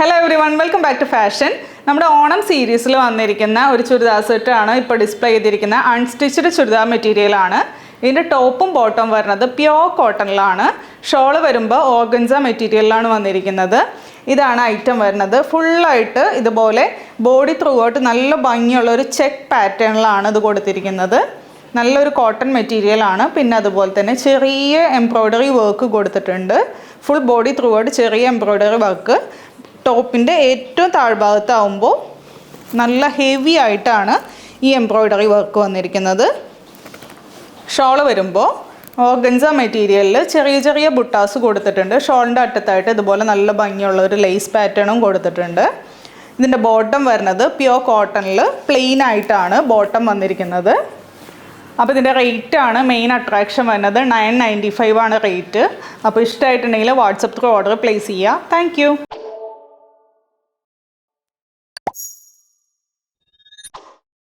Hello everyone, welcome back to fashion. നമ്മുടെ ഓണം സീരീസിൽ വന്നിരിക്കുന്ന ഒരു ചുരിദാർ സെറ്റ് ആണ് ഇപ്പോൾ ഡിസ്പ്ലേ ചെയ്തിരിക്കുന്ന അൺസ്റ്റിച്ച്ഡ് ചുരിദാർ മെറ്റീരിയൽ ആണ്. ഇതിന്റെ ടോപ്പും ബോട്ടം വരുന്നത് പ്യുവർ കോട്ടണിലാണ്. ഷോൾ വരുമ്പോൾ ഓർഗൻസ മെറ്റീരിയലിലാണ് വന്നിരിക്കുന്നത്. ഇതാണ് ഐറ്റം വരുന്നത്. ഫുൾ ആയിട്ട് ഇതുപോലെ ബോഡി ത്രൂ ഔട്ട് നല്ല ഭംഗിയുള്ള ഒരു ചെക്ക് പാറ്റേണിലാണ് ഇത് കൊടുത്തിരിക്കുന്നത്. നല്ലൊരു കോട്ടൺ മെറ്റീരിയൽ ആണ്. പിന്നെ അതുപോലെ തന്നെ ചെറിയ എംബ്രോയ്ഡറി വർക്ക് കൊടുത്തിട്ടുണ്ട്. ഫുൾ ബോഡി ത്രൂ ഔട്ട് ചെറിയ എംബ്രോയ്ഡറി വർക്ക്. ടോപ്പിൻ്റെ ഏറ്റവും താഴ്ഭാഗത്താവുമ്പോൾ നല്ല ഹെവി ആയിട്ടാണ് ഈ എംബ്രോയ്ഡറി വർക്ക് വന്നിരിക്കുന്നത്. ഷോള് വരുമ്പോൾ ഓർഗൻസ മെറ്റീരിയലിൽ ചെറിയ ചെറിയ ബുട്ടാസ് കൊടുത്തിട്ടുണ്ട്. ഷോളിൻ്റെ അറ്റത്തായിട്ട് ഇതുപോലെ നല്ല ഭംഗിയുള്ള ഒരു ലേസ് പാറ്റേണും കൊടുത്തിട്ടുണ്ട്. ഇതിൻ്റെ ബോട്ടം വരുന്നത് പ്യുവർ കോട്ടണിൽ പ്ലെയിൻ ആയിട്ടാണ് ബോട്ടം വന്നിരിക്കുന്നത്. അപ്പോൾ ഇതിൻ്റെ റേറ്റാണ് മെയിൻ അട്രാക്ഷൻ വരുന്നത്. 995 ആണ് റേറ്റ്. അപ്പോൾ ഇഷ്ടമായിട്ടുണ്ടെങ്കിൽ വാട്സപ്പ് ത്രൂ ഓർഡർ പ്ലേസ് ചെയ്യുക. താങ്ക്